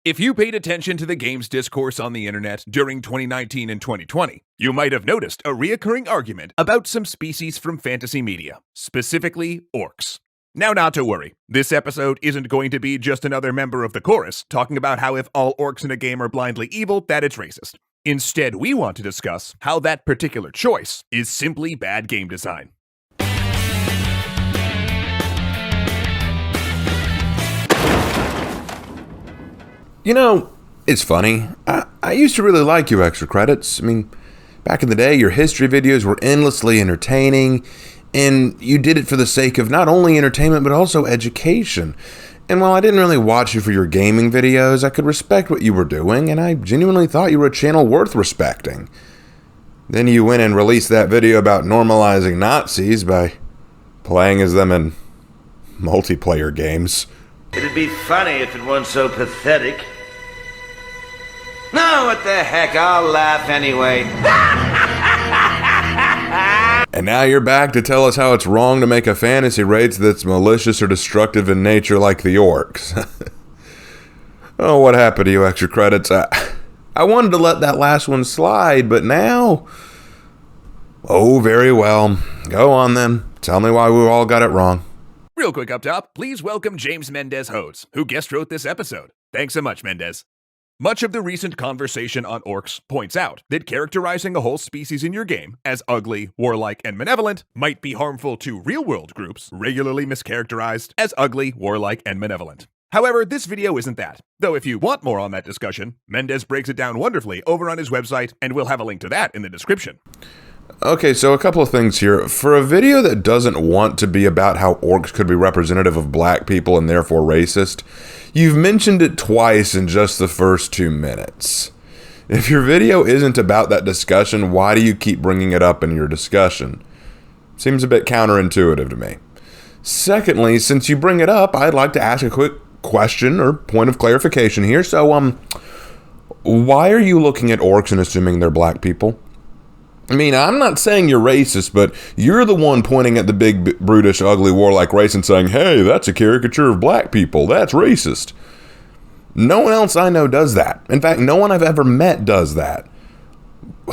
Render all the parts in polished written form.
If you paid attention to the game's discourse on the internet during 2019 and 2020, you might have noticed a reoccurring argument about some species from fantasy media, specifically orcs. Now, not to worry, this episode isn't going to be just another member of the chorus talking about how if all orcs in a game are blindly evil, that it's racist. Instead, we want to discuss how that particular choice is simply bad game design. You know, it's funny. I used to really like you extra credits. I mean, back in the day, your history videos were endlessly entertaining, and you did it for the sake of not only entertainment, but also education. And while I didn't really watch you for your gaming videos, I could respect what you were doing, and I genuinely thought you were a channel worth respecting. Then you went and released that video about normalizing Nazis by playing as them in multiplayer games. It'd be funny if it weren't so pathetic. No, what the heck, I'll laugh anyway. And now you're back to tell us how it's wrong to make a fantasy race that's malicious or destructive in nature like the orcs. Oh, what happened to you extra credits? I wanted to let that last one slide, but now... Oh, very well. Go on then. Tell me why we all got it wrong. Real quick up top, please welcome James Mendez Hodes, who guest wrote this episode. Thanks so much, Mendez. Much of the recent conversation on orcs points out that characterizing a whole species in your game as ugly, warlike, and malevolent might be harmful to real-world groups regularly mischaracterized as ugly, warlike, and malevolent. However, this video isn't that. Though if you want more on that discussion, Mendez breaks it down wonderfully over on his website, and we'll have a link to that in the description. Okay, so a couple of things here. For a video that doesn't want to be about how orcs could be representative of black people and therefore racist, you've mentioned it twice in just the first 2 minutes. If your video isn't about that discussion, why do you keep bringing it up in your discussion? Seems a bit counterintuitive to me. Secondly, since you bring it up, I'd like to ask a quick question or point of clarification here. So, why are you looking at orcs and assuming they're black people? I mean, I'm not saying you're racist, but you're the one pointing at the big, brutish, ugly, warlike race and saying, hey, that's a caricature of black people. That's racist. No one else I know does that. In fact, no one I've ever met does that.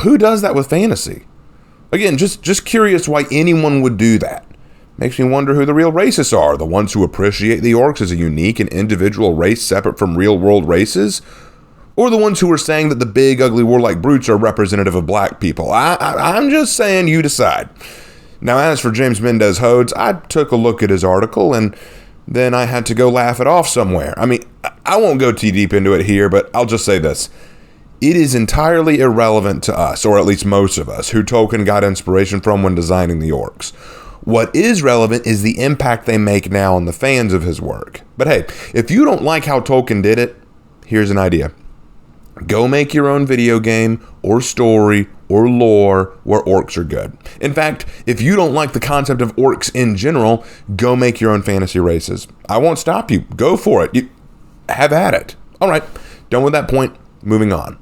Who does that with fantasy? Again, just curious why anyone would do that. Makes me wonder who the real racists are. The ones who appreciate the orcs as a unique and individual race separate from real-world races? Or the ones who are saying that the big, ugly, warlike brutes are representative of black people. I'm just saying, you decide. Now, as for James Mendez Hodes, I took a look at his article, and then I had to go laugh it off somewhere. I mean, I won't go too deep into it here, but I'll just say this. It is entirely irrelevant to us, or at least most of us, who Tolkien got inspiration from when designing the orcs. What is relevant is the impact they make now on the fans of his work. But hey, if you don't like how Tolkien did it, here's an idea. Go make your own video game, or story, or lore where orcs are good. In fact, if you don't like the concept of orcs in general, go make your own fantasy races. I won't stop you. Go for it. You have at it. All right, done with that point. Moving on.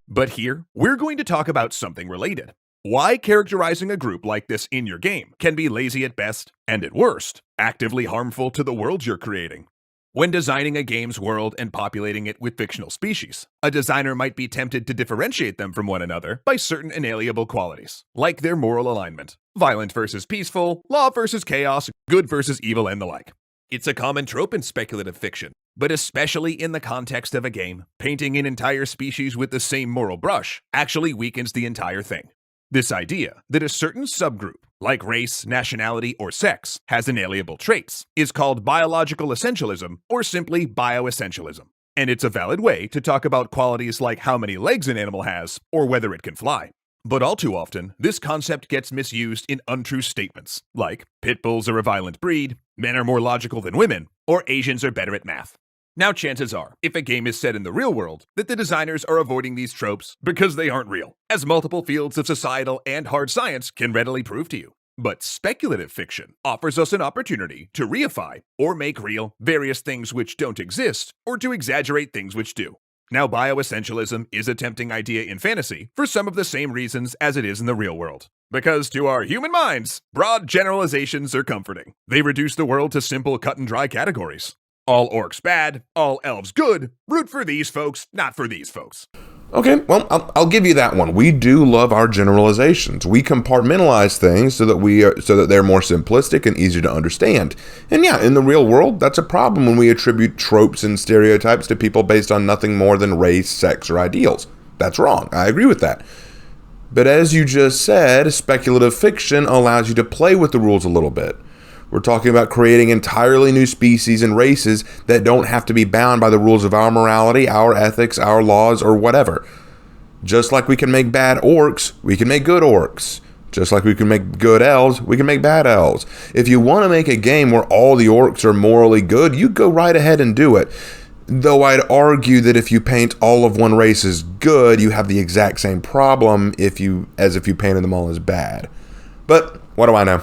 But here, we're going to talk about something related. Why characterizing a group like this in your game can be lazy at best, and at worst, actively harmful to the world you're creating. When designing a game's world and populating it with fictional species, a designer might be tempted to differentiate them from one another by certain inalienable qualities, like their moral alignment, violent versus peaceful, law versus chaos, good versus evil, and the like. It's a common trope in speculative fiction, but especially in the context of a game, painting an entire species with the same moral brush actually weakens the entire thing. This idea that a certain subgroup, like race, nationality, or sex, has inalienable traits, is called biological essentialism, or simply bioessentialism. And it's a valid way to talk about qualities like how many legs an animal has, or whether it can fly. But all too often, this concept gets misused in untrue statements, like pit bulls are a violent breed, men are more logical than women, or Asians are better at math. Now, chances are, if a game is set in the real world, that the designers are avoiding these tropes because they aren't real, as multiple fields of societal and hard science can readily prove to you. But speculative fiction offers us an opportunity to reify or make real various things which don't exist, or to exaggerate things which do. Now, bioessentialism is a tempting idea in fantasy for some of the same reasons as it is in the real world. Because to our human minds, broad generalizations are comforting. They reduce the world to simple cut and dry categories. all orcs bad, all elves good, root for these folks, not for these folks. Okay, well, I'll give you that one. We do love our generalizations. We compartmentalize things so that they're more simplistic and easier to understand. And yeah, in the real world, that's a problem when we attribute tropes and stereotypes to people based on nothing more than race, sex, or ideals. That's wrong. I agree with that. But as you just said, speculative fiction allows you to play with the rules a little bit. We're talking about creating entirely new species and races that don't have to be bound by the rules of our morality, our ethics, our laws, or whatever. Just like we can make bad orcs, we can make good orcs. Just like we can make good elves, we can make bad elves. If you want to make a game where all the orcs are morally good, you go right ahead and do it. Though I'd argue that if you paint all of one race as good, you have the exact same problem as if you painted them all as bad. But what do I know?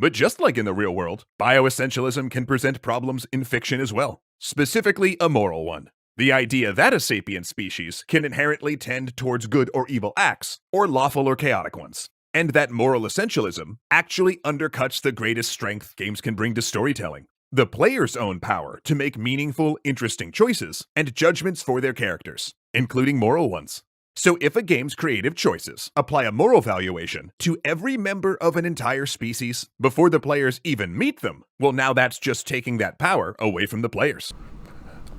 But just like in the real world, bioessentialism can present problems in fiction as well, specifically a moral one. The idea that a sapient species can inherently tend towards good or evil acts, or lawful or chaotic ones, and that moral essentialism actually undercuts the greatest strength games can bring to storytelling, the player's own power to make meaningful, interesting choices and judgments for their characters, including moral ones. So if a game's creative choices apply a moral valuation to every member of an entire species before the players even meet them, well, now that's just taking that power away from the players.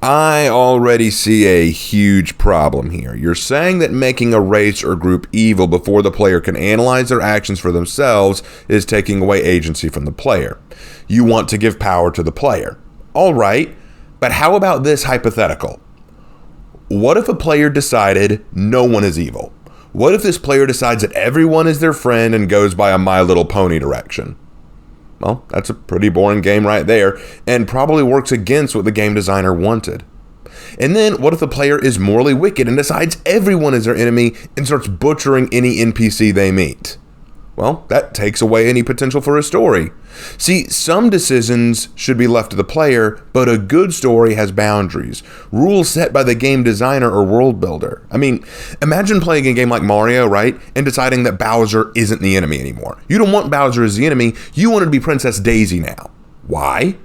I already see a huge problem here. You're saying that making a race or group evil before the player can analyze their actions for themselves is taking away agency from the player. You want to give power to the player. All right, but how about this hypothetical? What if a player decided no one is evil? What if this player decides that everyone is their friend and goes by a My Little Pony direction? Well, that's a pretty boring game right there, and probably works against what the game designer wanted. And then, what if the player is morally wicked and decides everyone is their enemy and starts butchering any NPC they meet? Well, that takes away any potential for a story. See, some decisions should be left to the player, but a good story has boundaries, rules set by the game designer or world builder. I mean, imagine playing a game like Mario, right, and deciding that Bowser isn't the enemy anymore. You don't want Bowser as the enemy, you want it to be Princess Daisy now. Why?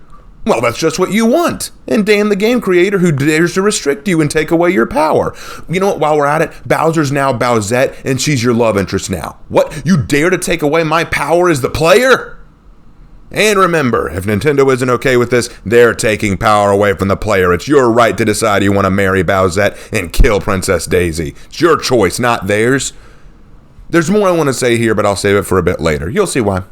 Well, that's just what you want. And damn the game creator who dares to restrict you and take away your power. You know what, while we're at it, Bowser's now Bowsette and she's your love interest now. What? You dare to take away my power as the player? And remember, if Nintendo isn't okay with this, they're taking power away from the player. It's your right to decide you want to marry Bowsette and kill Princess Daisy. It's your choice, not theirs. There's more I want to say here, but I'll save it for a bit later. You'll see why.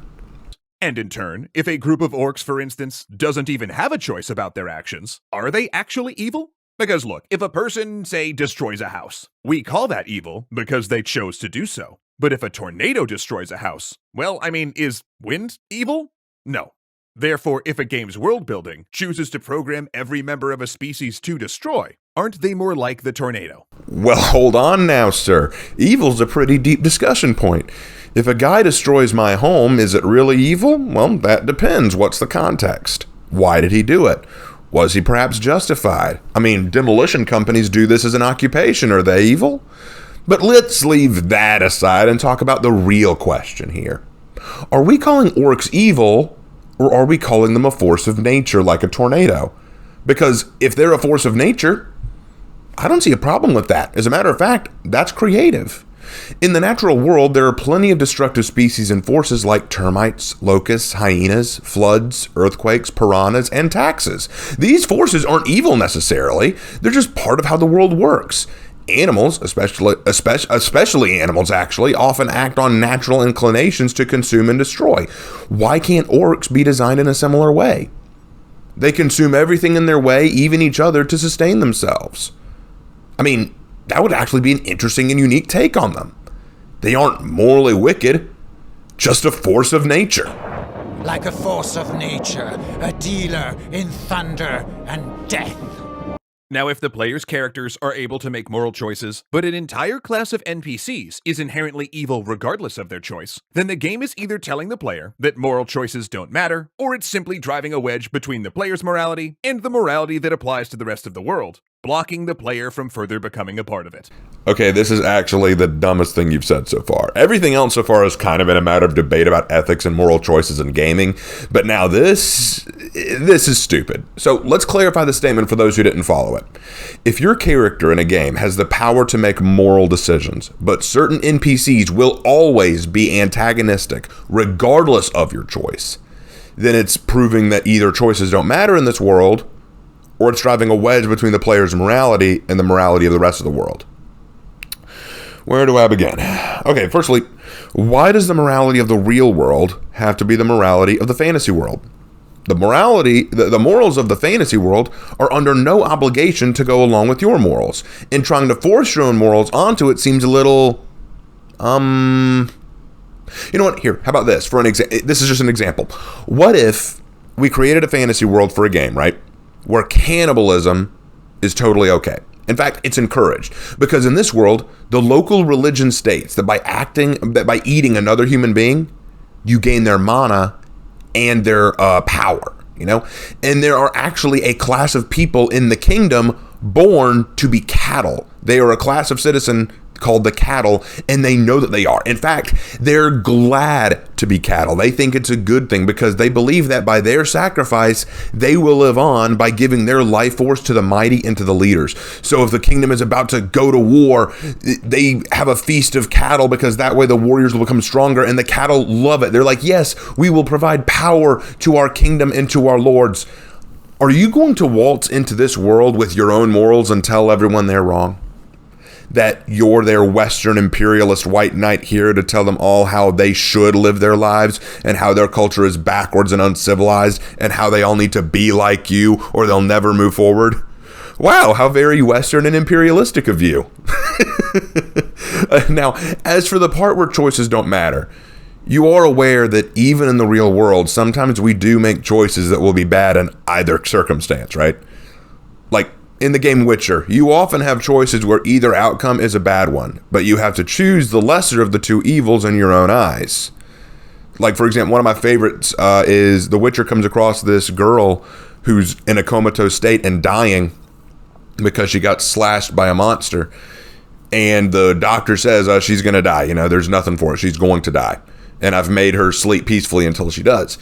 And in turn, if a group of orcs, for instance, doesn't even have a choice about their actions, are they actually evil? Because look, if a person, say, destroys a house, we call that evil because they chose to do so. But if a tornado destroys a house, well, I mean, is wind evil? No. Therefore, if a game's world building chooses to program every member of a species to destroy, aren't they more like the tornado? Well, hold on now, sir. Evil's a pretty deep discussion point. If a guy destroys my home, is it really evil? Well, that depends. What's the context? Why did he do it? Was he perhaps justified? I mean, demolition companies do this as an occupation. Are they evil? But let's leave that aside and talk about the real question here. Are we calling orcs evil, or are we calling them a force of nature like a tornado? Because if they're a force of nature, I don't see a problem with that. As a matter of fact, that's creative. In the natural world, there are plenty of destructive species and forces like termites, locusts, hyenas, floods, earthquakes, piranhas, and taxes. These forces aren't evil necessarily. They're just part of how the world works. Animals, especially animals actually, often act on natural inclinations to consume and destroy. Why can't orcs be designed in a similar way? They consume everything in their way, even each other, to sustain themselves. I mean, that would actually be an interesting and unique take on them. They aren't morally wicked, just a force of nature. Like a force of nature, a dealer in thunder and death. Now, if the player's characters are able to make moral choices, but an entire class of NPCs is inherently evil regardless of their choice, then the game is either telling the player that moral choices don't matter, or it's simply driving a wedge between the player's morality and the morality that applies to the rest of the world, blocking the player from further becoming a part of it. Okay, this is actually the dumbest thing you've said so far. Everything else so far has kind of been a matter of debate about ethics and moral choices in gaming, but now this is stupid. So let's clarify the statement for those who didn't follow it. If your character in a game has the power to make moral decisions, but certain NPCs will always be antagonistic regardless of your choice, then it's proving that either choices don't matter in this world, or it's driving a wedge between the player's morality and the morality of the rest of the world. Where do I begin? Okay, firstly, why does the morality of the real world have to be the morality of the fantasy world? The morals of the fantasy world are under no obligation to go along with your morals, and trying to force your own morals onto it seems a little, you know what? Here, how about this? This is just an example. What if we created a fantasy world for a game, right, where cannibalism is totally okay? In fact, it's encouraged, because in this world, the local religion states that by eating another human being, you gain their mana and their power, and there are actually a class of people in the kingdom born to be cattle. They are a class of citizen called the cattle, and they know that they are. In fact, they're glad to be cattle. They think it's a good thing because they believe that by their sacrifice, they will live on by giving their life force to the mighty and to the leaders. So if the kingdom is about to go to war, they have a feast of cattle because that way the warriors will become stronger, and the cattle love it. They're like, yes, we will provide power to our kingdom and to our lords. Are you going to waltz into this world with your own morals and tell everyone they're wrong? That you're their Western imperialist white knight here to tell them all how they should live their lives and how their culture is backwards and uncivilized and how they all need to be like you or they'll never move forward? Wow, how very Western and imperialistic of you. Now, as for the part where choices don't matter, you are aware that even in the real world, sometimes we do make choices that will be bad in either circumstance, right? Like, in the game Witcher, you often have choices where either outcome is a bad one, but you have to choose the lesser of the two evils in your own eyes. Like, for example, one of my favorites is The Witcher comes across this girl who's in a comatose state and dying because she got slashed by a monster. And the doctor says she's going to die. There's nothing for her. She's going to die. And I've made her sleep peacefully until she does.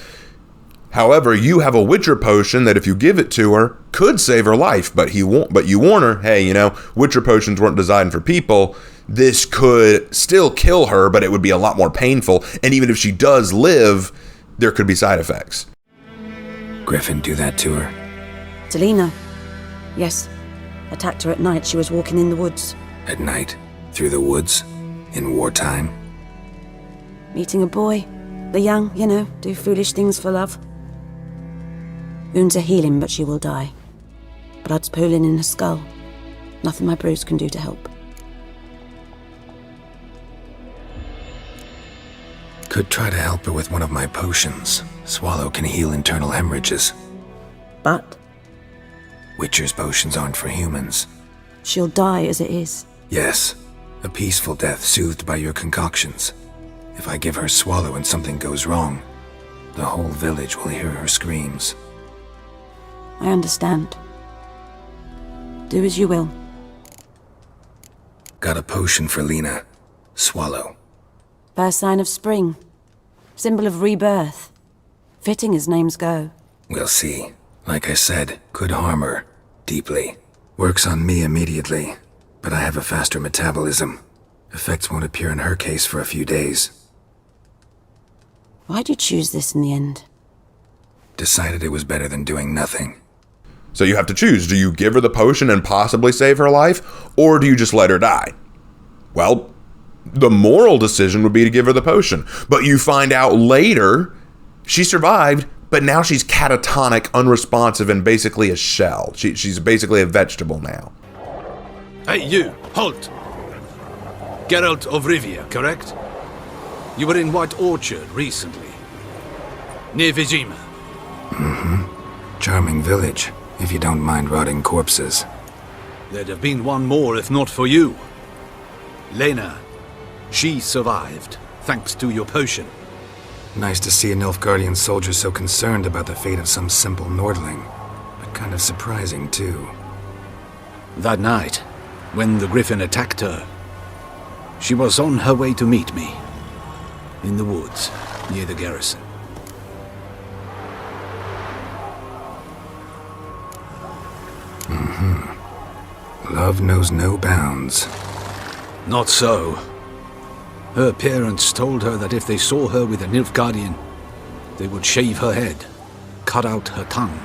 However, you have a Witcher potion that if you give it to her, could save her life, but you warn her, hey, Witcher potions weren't designed for people. This could still kill her, but it would be a lot more painful. And even if she does live, there could be side effects. Griffin do that to her? Delina. Yes. Attacked her at night. She was walking in the woods. At night? Through the woods? In wartime? Meeting a boy. The young, do foolish things for love. Wounds are healing, but she will die. Blood's pooling in her skull. Nothing my brews can do to help. Could try to help her with one of my potions. Swallow can heal internal hemorrhages. But? Witcher's potions aren't for humans. She'll die as it is. Yes. A peaceful death soothed by your concoctions. If I give her Swallow and something goes wrong, the whole village will hear her screams. I understand. Do as you will. Got a potion for Lena. Swallow. First sign of spring. Symbol of rebirth. Fitting as names go. We'll see. Like I said, could harm her. Deeply. Works on me immediately, but I have a faster metabolism. Effects won't appear in her case for a few days. Why'd you choose this in the end? Decided it was better than doing nothing. So you have to choose. Do you give her the potion and possibly save her life, or do you just let her die? Well, the moral decision would be to give her the potion. But you find out later she survived, but now she's catatonic, unresponsive, and basically a shell. She's basically a vegetable now. Hey, you! Halt! Geralt of Rivia, correct? You were in White Orchard recently. Near Vizima. Mm-hmm. Charming village, if you don't mind rotting corpses. There'd have been one more if not for you. Lena. She survived, thanks to your potion. Nice to see a Nilfgaardian soldier so concerned about the fate of some simple Nordling. But kind of surprising, too. That night, when the griffin attacked her, she was on her way to meet me. In the woods, near the garrison. Love knows no bounds. Not so. Her parents told her that if they saw her with a Nilfgaardian, they would shave her head, cut out her tongue,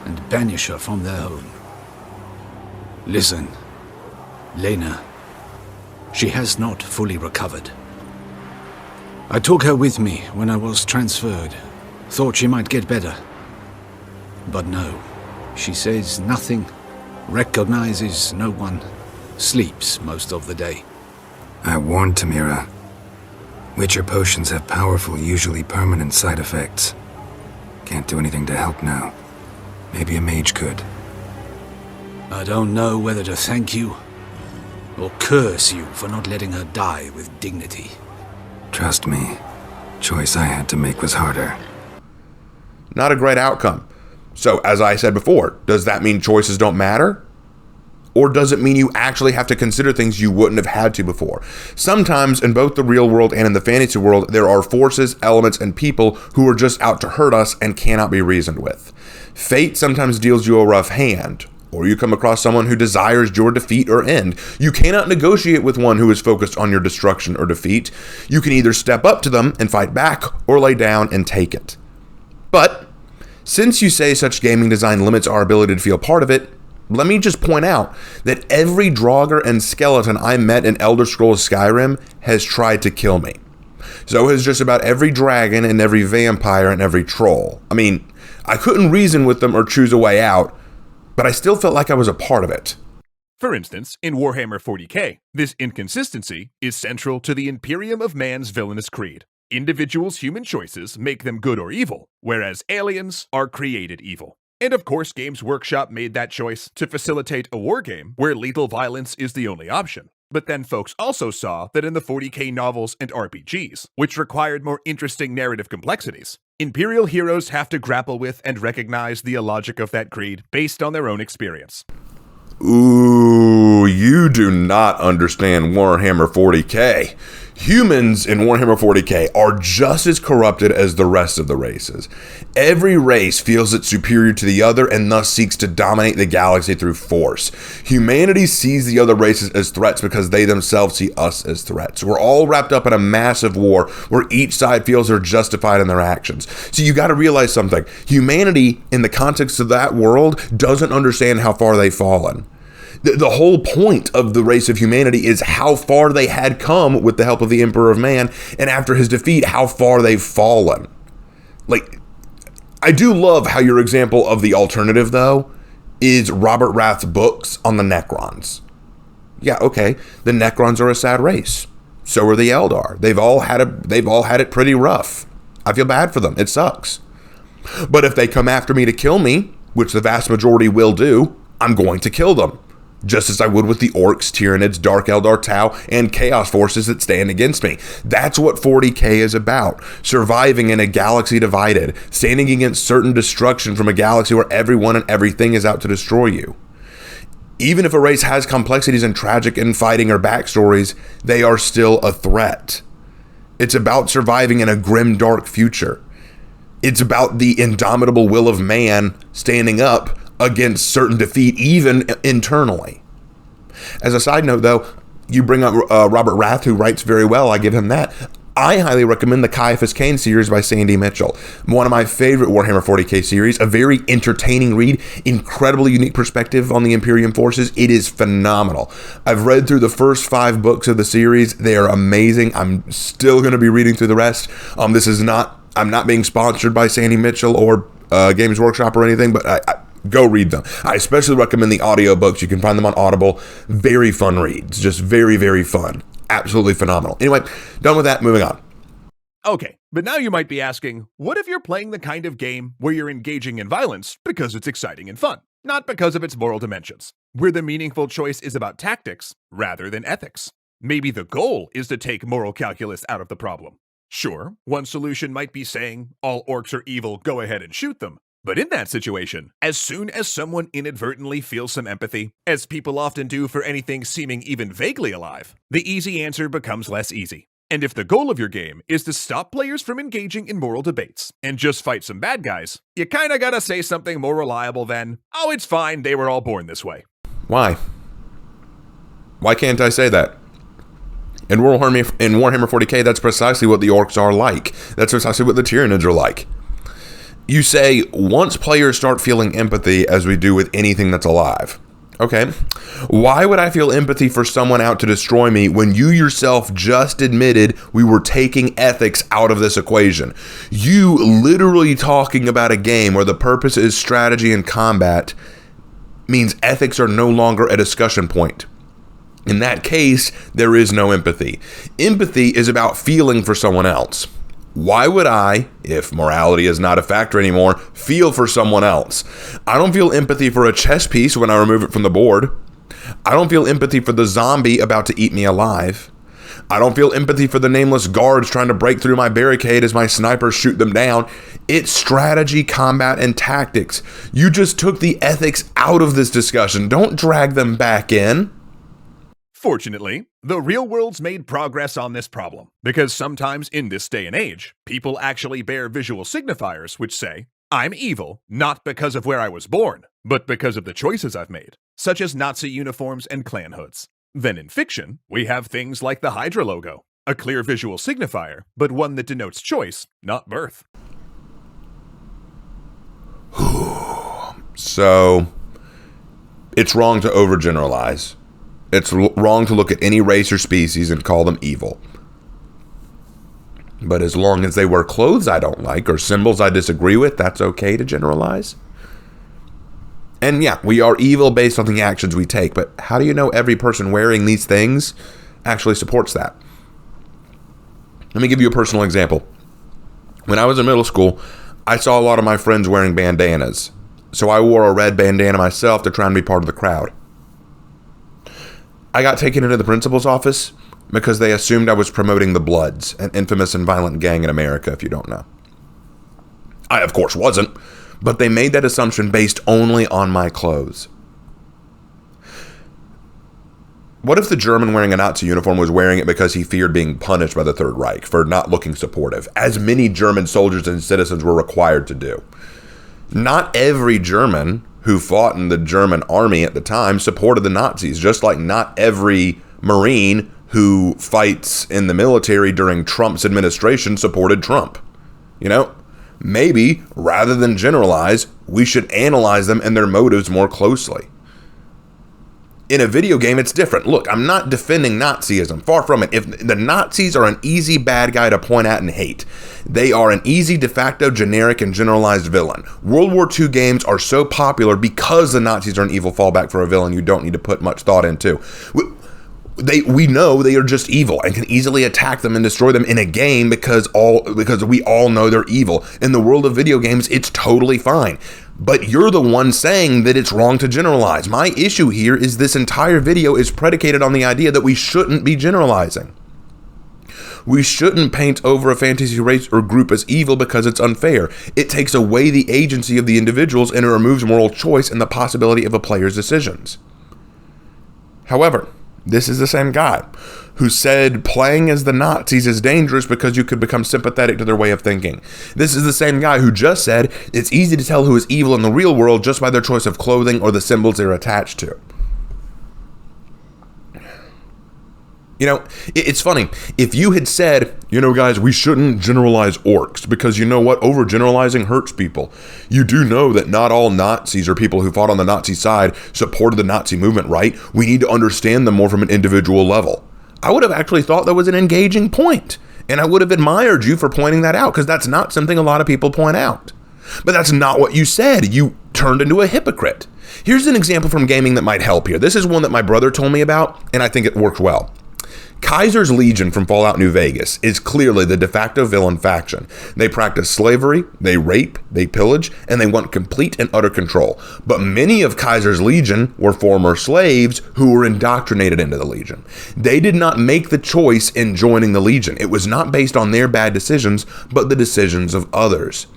and banish her from their home. Listen, Lena, she has not fully recovered. I took her with me when I was transferred. Thought she might get better. But no, she says nothing, recognizes no one, sleeps most of the day. I warned Tamira. Witcher potions have powerful, usually permanent side effects. Can't do anything to help now. Maybe a mage could. I don't know whether to thank you or curse you for not letting her die with dignity. Trust me, choice I had to make was harder. Not a great outcome. So, as I said before, does that mean choices don't matter? Or does it mean you actually have to consider things you wouldn't have had to before? Sometimes, in both the real world and in the fantasy world, there are forces, elements, and people who are just out to hurt us and cannot be reasoned with. Fate sometimes deals you a rough hand, or you come across someone who desires your defeat or end. You cannot negotiate with one who is focused on your destruction or defeat. You can either step up to them and fight back, or lay down and take it. But, since you say such gaming design limits our ability to feel part of it, let me just point out that every Draugr and skeleton I met in Elder Scrolls Skyrim has tried to kill me. So has just about every dragon and every vampire and every troll. I mean, I couldn't reason with them or choose a way out, but I still felt like I was a part of it. For instance, in Warhammer 40k, this inconsistency is central to the Imperium of Man's villainous creed. Individuals' human choices make them good or evil, whereas aliens are created evil. And of course, Games Workshop made that choice to facilitate a wargame where lethal violence is the only option. But then folks also saw that in the 40k novels and RPGs, which required more interesting narrative complexities, Imperial heroes have to grapple with and recognize the illogic of that creed based on their own experience. Ooh, you do not understand Warhammer 40k. Humans in Warhammer 40k are just as corrupted as the rest of the races. Every race feels it's superior to the other and thus seeks to dominate the galaxy through force. Humanity sees the other races as threats because they themselves see us as threats. We're all wrapped up in a massive war where each side feels they're justified in their actions. So you got to realize something. Humanity, in the context of that world, doesn't understand how far they've fallen. The whole point of the race of humanity is how far they had come with the help of the Emperor of Man, and after his defeat, how far they've fallen. Like, I do love how your example of the alternative, though, is Robert Rath's books on the Necrons. Yeah, okay, the Necrons are a sad race. So are the Eldar. They've all had it pretty rough. I feel bad for them. It sucks. But if they come after me to kill me, which the vast majority will do, I'm going to kill them. Just as I would with the Orcs, Tyranids, Dark Eldar, Tau, and Chaos forces that stand against me. That's what 40k is about. Surviving in a galaxy divided, standing against certain destruction from a galaxy where everyone and everything is out to destroy you. Even if a race has complexities and tragic infighting or backstories, they are still a threat. It's about surviving in a grim, dark future. It's about the indomitable will of man standing up against certain defeat, even internally. As a side note, though, you bring up Robert Rath, who writes very well. I give him that. I highly recommend the Caiaphas Cain series by Sandy Mitchell. One of my favorite Warhammer 40k series, a very entertaining read, incredibly unique perspective on the Imperium forces. It is phenomenal. I've read through the first 5 books of the series. They are amazing. I'm still going to be reading through the rest. I'm not being sponsored by Sandy Mitchell or Games Workshop or anything, but go read them. I especially recommend the audiobooks. You can find them on Audible. Very fun reads. Just very, very fun. Absolutely phenomenal. Anyway, done with that. Moving on. Okay, but now you might be asking, what if you're playing the kind of game where you're engaging in violence because it's exciting and fun, not because of its moral dimensions, where the meaningful choice is about tactics rather than ethics? Maybe the goal is to take moral calculus out of the problem. Sure, one solution might be saying, all orcs are evil, go ahead and shoot them. But in that situation, as soon as someone inadvertently feels some empathy, as people often do for anything seeming even vaguely alive, the easy answer becomes less easy. And if the goal of your game is to stop players from engaging in moral debates and just fight some bad guys, you kinda gotta say something more reliable than, "Oh, it's fine, they were all born this way." Why? Why can't I say that? In Warhammer 40k, that's precisely what the orcs are like. That's precisely what the Tyranids are like. You say, once players start feeling empathy, as we do with anything that's alive. Okay, why would I feel empathy for someone out to destroy me when you yourself just admitted we were taking ethics out of this equation? You literally talking about a game where the purpose is strategy and combat means ethics are no longer a discussion point. In that case, there is no empathy. Empathy is about feeling for someone else. Why would I, if morality is not a factor anymore, feel for someone else? I don't feel empathy for a chess piece when I remove it from the board. I don't feel empathy for the zombie about to eat me alive. I don't feel empathy for the nameless guards trying to break through my barricade as my snipers shoot them down. It's strategy, combat, and tactics. You just took the ethics out of this discussion. Don't drag them back in. Fortunately, the real world's made progress on this problem, because sometimes in this day and age, people actually bear visual signifiers which say, "I'm evil, not because of where I was born, but because of the choices I've made," such as Nazi uniforms and clan hoods. Then in fiction, we have things like the Hydra logo, a clear visual signifier, but one that denotes choice, not birth. So, it's wrong to overgeneralize. It's wrong to look at any race or species and call them evil. But as long as they wear clothes I don't like or symbols I disagree with, that's okay to generalize. And yeah, we are evil based on the actions we take, but how do you know every person wearing these things actually supports that? Let me give you a personal example. When I was in middle school, I saw a lot of my friends wearing bandanas. So I wore a red bandana myself to try and be part of the crowd. I got taken into the principal's office because they assumed I was promoting the Bloods, an infamous and violent gang in America, if you don't know. I, of course, wasn't, but they made that assumption based only on my clothes. What if the German wearing a Nazi uniform was wearing it because he feared being punished by the Third Reich for not looking supportive, as many German soldiers and citizens were required to do? Not every German who fought in the German army at the time supported the Nazis, just like not every Marine who fights in the military during Trump's administration supported Trump. You know, maybe rather than generalize, we should analyze them and their motives more closely. In a video game, it's different. Look, I'm not defending Nazism. Far from it. If the Nazis are an easy bad guy to point at and hate, they are an easy de facto generic and generalized villain. World War II games are so popular because the Nazis are an evil fallback for a villain you don't need to put much thought into. We know they are just evil and can easily attack them and destroy them in a game because we all know they're evil. In the world of video games, it's totally fine. But you're the one saying that it's wrong to generalize. My issue here is this entire video is predicated on the idea that we shouldn't be generalizing. We shouldn't paint over a fantasy race or group as evil because it's unfair. It takes away the agency of the individuals and it removes moral choice and the possibility of a player's decisions. However, this is the same guy who said playing as the Nazis is dangerous because you could become sympathetic to their way of thinking. This is the same guy who just said it's easy to tell who is evil in the real world just by their choice of clothing or the symbols they're attached to. You know, it's funny. If you had said, you know, guys, we shouldn't generalize orcs because you know what? Overgeneralizing hurts people. You do know that not all Nazis or people who fought on the Nazi side supported the Nazi movement, right? We need to understand them more from an individual level. I would have actually thought that was an engaging point, and I would have admired you for pointing that out because that's not something a lot of people point out. But that's not what you said. You turned into a hypocrite. Here's an example from gaming that might help here. This is one that my brother told me about, and I think it worked well. Kaiser's Legion from Fallout New Vegas is clearly the de facto villain faction. They practice slavery, they rape, they pillage, and they want complete and utter control. But many of Kaiser's Legion were former slaves who were indoctrinated into the Legion. They did not make the choice in joining the Legion. It was not based on their bad decisions, but the decisions of others.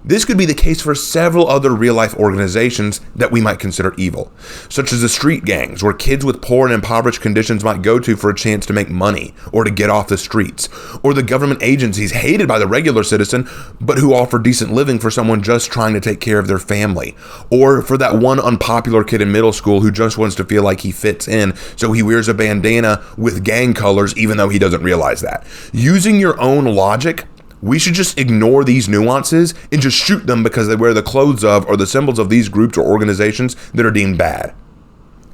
This could be the case for several other real-life organizations that we might consider evil, such as the street gangs, where kids with poor and impoverished conditions might go to for a chance to make money or to get off the streets, or the government agencies hated by the regular citizen, but who offer decent living for someone just trying to take care of their family, or for that one unpopular kid in middle school who just wants to feel like he fits in, so he wears a bandana with gang colors even though he doesn't realize that. Using your own logic, we should just ignore these nuances and just shoot them because they wear the clothes of or the symbols of these groups or organizations that are deemed bad.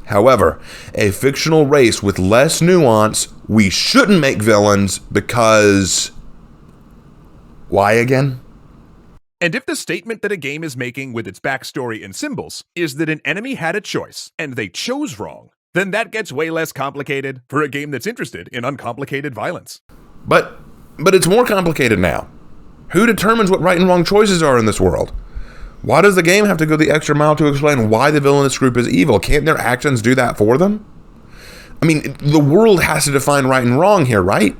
However, a fictional race with less nuance, we shouldn't make villains because... why again? And if the statement that a game is making with its backstory and symbols is that an enemy had a choice and they chose wrong, then that gets way less complicated for a game that's interested in uncomplicated violence. But it's more complicated now. Who determines what right and wrong choices are in this world? Why does the game have to go the extra mile to explain why the villainous group is evil? Can't their actions do that for them? I mean, the world has to define right and wrong here, right?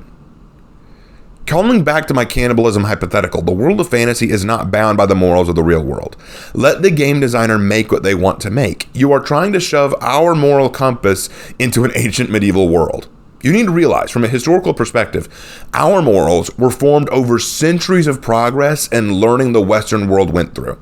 Calling back to my cannibalism hypothetical, the world of fantasy is not bound by the morals of the real world. Let the game designer make what they want to make. You are trying to shove our moral compass into an ancient medieval world. You need to realize, from a historical perspective, our morals were formed over centuries of progress and learning the Western world went through.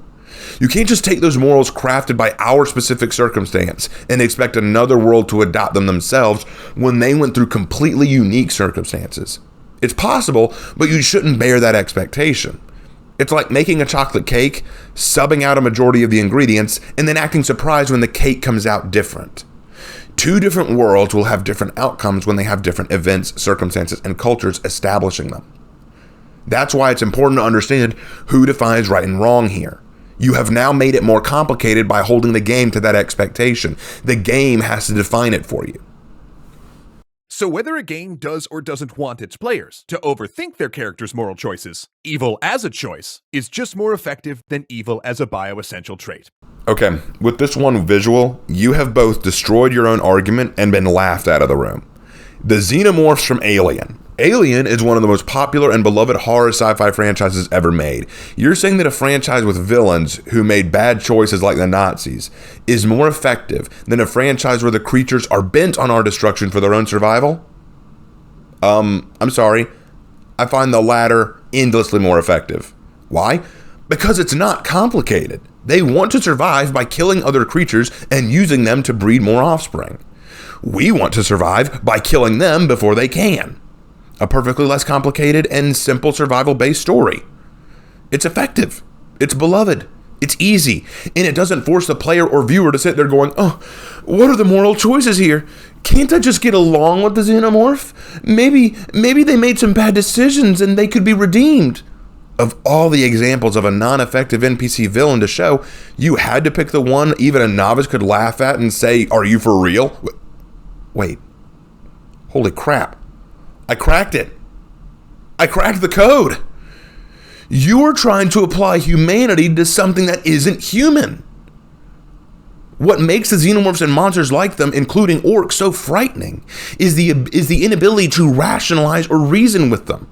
You can't just take those morals crafted by our specific circumstance and expect another world to adopt them themselves when they went through completely unique circumstances. It's possible, but you shouldn't bear that expectation. It's like making a chocolate cake, subbing out a majority of the ingredients, and then acting surprised when the cake comes out different. Two different worlds will have different outcomes when they have different events, circumstances, and cultures establishing them. That's why it's important to understand who defines right and wrong here. You have now made it more complicated by holding the game to that expectation. The game has to define it for you. So whether a game does or doesn't want its players to overthink their characters' moral choices, evil as a choice is just more effective than evil as a bioessential trait. Okay, with this one visual, you have both destroyed your own argument and been laughed out of the room. The xenomorphs from Alien. Alien is one of the most popular and beloved horror sci-fi franchises ever made. You're saying that a franchise with villains who made bad choices like the Nazis is more effective than a franchise where the creatures are bent on our destruction for their own survival? I'm sorry. I find the latter endlessly more effective. Why? Because it's not complicated. They want to survive by killing other creatures and using them to breed more offspring. We want to survive by killing them before they can. A perfectly less complicated and simple survival-based story. It's effective. It's beloved. It's easy. And it doesn't force the player or viewer to sit there going, oh, what are the moral choices here? Can't I just get along with the xenomorph? Maybe they made some bad decisions and they could be redeemed. Of all the examples of a non-effective NPC villain to show, you had to pick the one even a novice could laugh at and say, are you for real? Wait. Holy crap. I cracked it. I cracked the code. You are trying to apply humanity to something that isn't human. What makes the xenomorphs and monsters like them, including orcs, so frightening is the inability to rationalize or reason with them.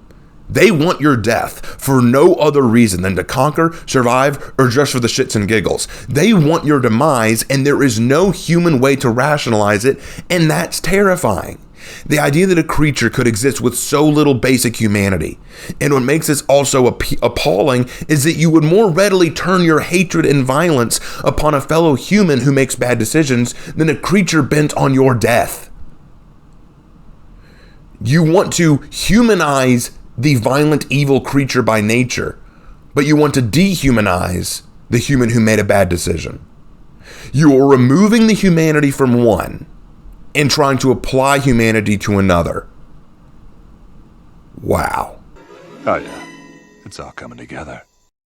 They want your death for no other reason than to conquer, survive, or just for the shits and giggles. They want your demise, and there is no human way to rationalize it, and that's terrifying. The idea that a creature could exist with so little basic humanity. And what makes this also appalling is that you would more readily turn your hatred and violence upon a fellow human who makes bad decisions than a creature bent on your death. You want to humanize the violent, evil creature by nature, but you want to dehumanize the human who made a bad decision. You are removing the humanity from one and trying to apply humanity to another. Wow. Oh yeah, it's all coming together.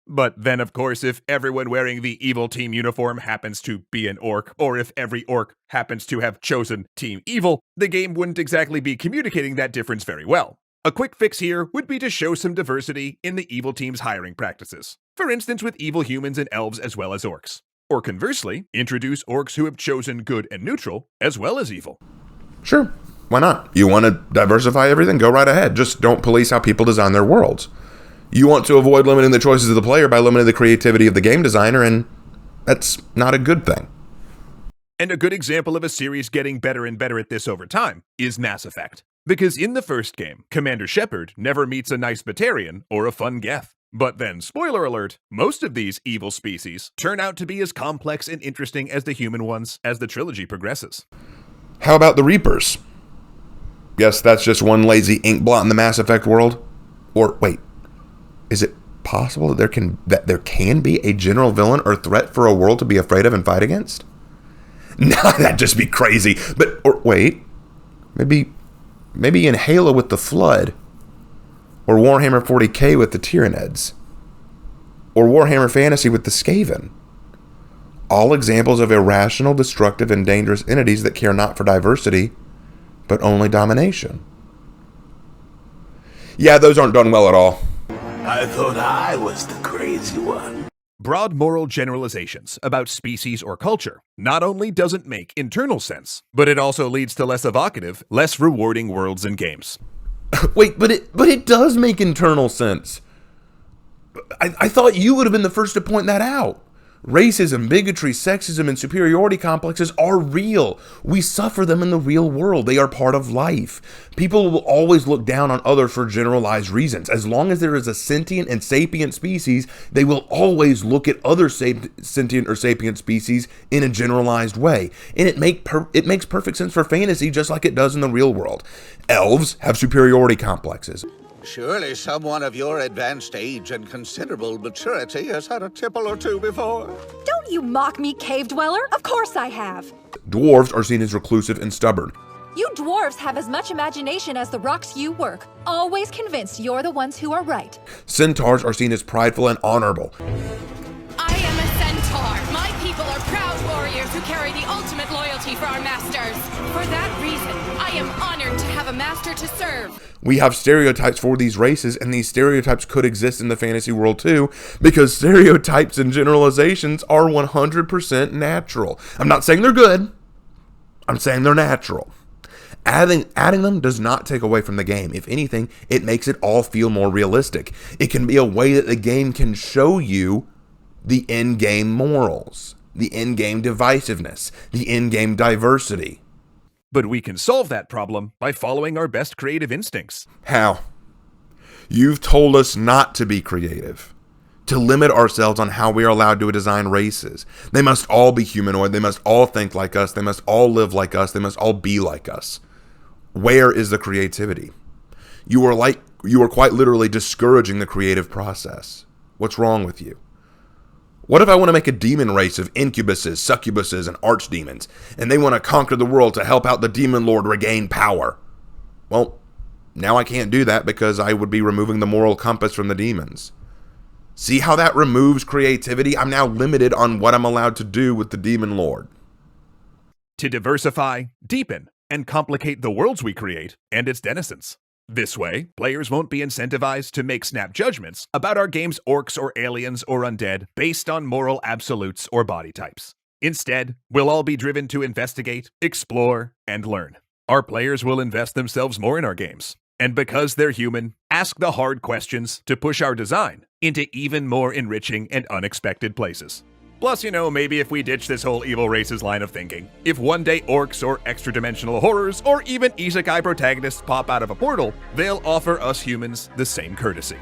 But then, of course, if everyone wearing the evil team uniform happens to be an orc, or if every orc happens to have chosen Team Evil, the game wouldn't exactly be communicating that difference very well. A quick fix here would be to show some diversity in the evil team's hiring practices. For instance, with evil humans and elves as well as orcs. Or conversely, introduce orcs who have chosen good and neutral, as well as evil. Sure, why not? You want to diversify everything? Go right ahead. Just don't police how people design their worlds. You want to avoid limiting the choices of the player by limiting the creativity of the game designer, and that's not a good thing. And a good example of a series getting better and better at this over time is Mass Effect. Because in the first game, Commander Shepard never meets a nice Batarian or a fun Geth. But then, spoiler alert, most of these evil species turn out to be as complex and interesting as the human ones as the trilogy progresses. How about the Reapers? Yes, that's just one lazy ink blot in the Mass Effect world. Or wait, is it possible that there can be a general villain or threat for a world to be afraid of and fight against? No, that'd just be crazy. Or wait, maybe in Halo with the Flood, or Warhammer 40k with the Tyranids, or Warhammer Fantasy with the Skaven. All examples of irrational, destructive, and dangerous entities that care not for diversity, but only domination. Yeah, those aren't done well at all. I thought I was the crazy one. Broad moral generalizations about species or culture not only doesn't make internal sense, but it also leads to less evocative, less rewarding worlds and games. Wait, but it does make internal sense. I thought you would have been the first to point that out. Racism, bigotry, sexism, and superiority complexes are real. We suffer them in the real world. They are part of life. People will always look down on others for generalized reasons. As long as there is a sentient and sapient species, they will always look at other sentient or sapient species in a generalized way. And it makes perfect sense for fantasy, just like it does in the real world. Elves have superiority complexes. Surely someone of your advanced age and considerable maturity has had a tipple or two before. Don't you mock me, cave dweller. Of course I have. Dwarves are seen as reclusive and stubborn. You dwarves have as much imagination as the rocks you work, always convinced you're the ones who are right. Centaurs are seen as prideful and honorable. I am a centaur. My people are proud warriors who carry the ultimate loyalty for our masters. For that reason, I am honored to have a master to serve. We have stereotypes for these races, and these stereotypes could exist in the fantasy world too, because stereotypes and generalizations are 100% natural. I'm not saying they're good. I'm saying they're natural. Adding them does not take away from the game. If anything, it makes it all feel more realistic. It can be a way that the game can show you the in-game morals, the in-game divisiveness, the in-game diversity. But we can solve that problem by following our best creative instincts. How? You've told us not to be creative, to limit ourselves on how we are allowed to design races. They must all be humanoid. They must all think like us. They must all live like us. They must all be like us. Where is the creativity? You are quite literally discouraging the creative process. What's wrong with you? What if I want to make a demon race of incubuses, succubuses, and archdemons, and they want to conquer the world to help out the demon lord regain power? Well, now I can't do that because I would be removing the moral compass from the demons. See how that removes creativity? I'm now limited on what I'm allowed to do with the demon lord. To diversify, deepen, and complicate the worlds we create and its denizens. This way, players won't be incentivized to make snap judgments about our game's orcs or aliens or undead based on moral absolutes or body types. Instead, we'll all be driven to investigate, explore, and learn. Our players will invest themselves more in our games. And because they're human, ask the hard questions to push our design into even more enriching and unexpected places. Plus, maybe if we ditch this whole evil races line of thinking, if one day orcs or extra-dimensional horrors or even isekai protagonists pop out of a portal, they'll offer us humans the same courtesy.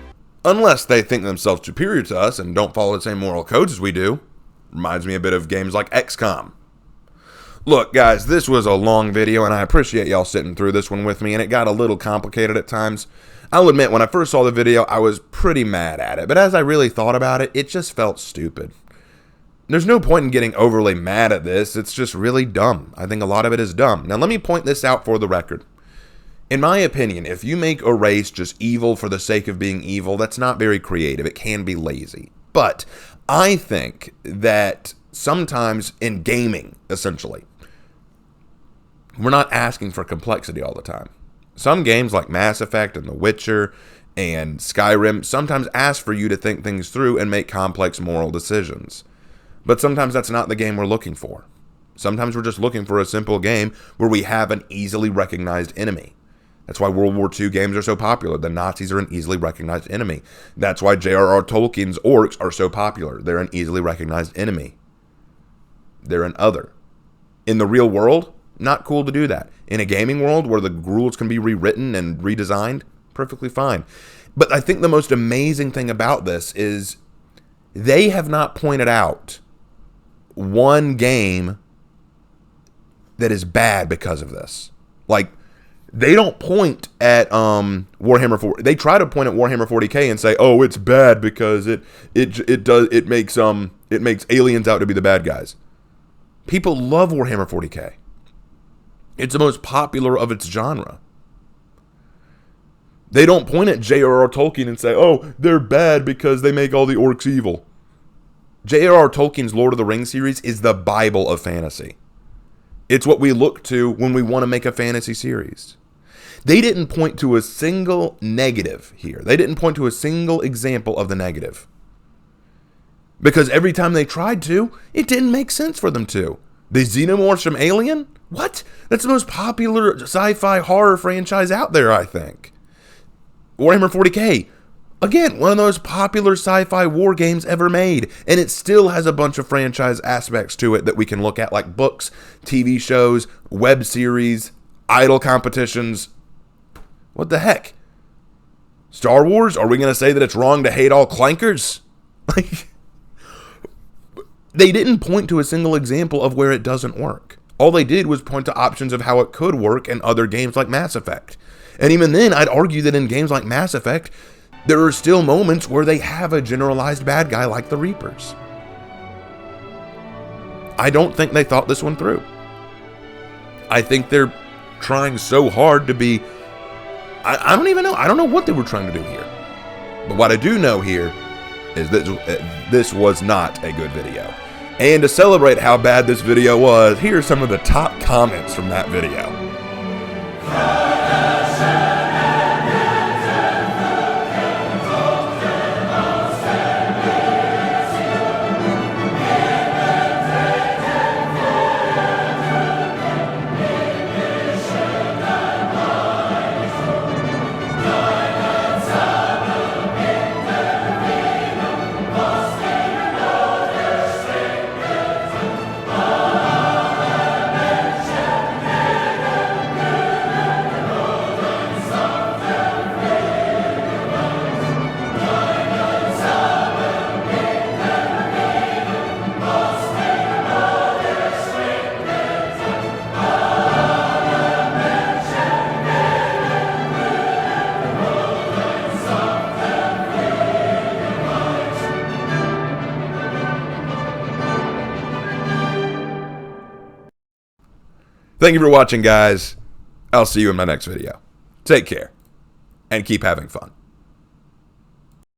Unless they think themselves superior to us and don't follow the same moral codes as we do. Reminds me a bit of games like XCOM. Look, guys, this was a long video, and I appreciate y'all sitting through this one with me, and it got a little complicated at times. I'll admit, when I first saw the video, I was pretty mad at it, but as I really thought about it, it just felt stupid. There's no point in getting overly mad at this. It's just really dumb. I think a lot of it is dumb. Now, let me point this out for the record. In my opinion, if you make a race just evil for the sake of being evil, that's not very creative. It can be lazy. But I think that sometimes in gaming, essentially, we're not asking for complexity all the time. Some games like Mass Effect and The Witcher and Skyrim sometimes ask for you to think things through and make complex moral decisions. But sometimes that's not the game we're looking for. Sometimes we're just looking for a simple game where we have an easily recognized enemy. That's why World War II games are so popular. The Nazis are an easily recognized enemy. That's why J.R.R. Tolkien's orcs are so popular. They're an easily recognized enemy. They're an other. In the real world, not cool to do that. In a gaming world where the rules can be rewritten and redesigned, perfectly fine. But I think the most amazing thing about this is they have not pointed out one game that is bad because of this. Like, they don't point at Warhammer 40. They try to point at Warhammer 40K and say, "Oh, it's bad because it makes aliens out to be the bad guys." People love Warhammer 40K. It's the most popular of its genre. They don't point at J.R.R. Tolkien and say, "Oh, they're bad because they make all the orcs evil." J.R.R. Tolkien's Lord of the Rings series is the Bible of fantasy. It's what we look to when we want to make a fantasy series. They didn't point to a single negative here. They didn't point to a single example of the negative. Because every time they tried to, it didn't make sense for them to. The Xenomorphs from Alien? What? That's the most popular sci-fi horror franchise out there, I think. Warhammer 40K. Again, one of the most popular sci-fi war games ever made. And it still has a bunch of franchise aspects to it that we can look at, like books, TV shows, web series, idol competitions. What the heck? Star Wars? Are we going to say that it's wrong to hate all clankers? Like, they didn't point to a single example of where it doesn't work. All they did was point to options of how it could work in other games like Mass Effect. And even then, I'd argue that in games like Mass Effect, there are still moments where they have a generalized bad guy like the Reapers. I don't think they thought this one through. I think they're trying so hard to be... I don't even know. I don't know what they were trying to do here. But what I do know here is that this was not a good video. And to celebrate how bad this video was, here are some of the top comments from that video. Thank you for watching, guys. I'll see you in my next video. Take care, and keep having fun.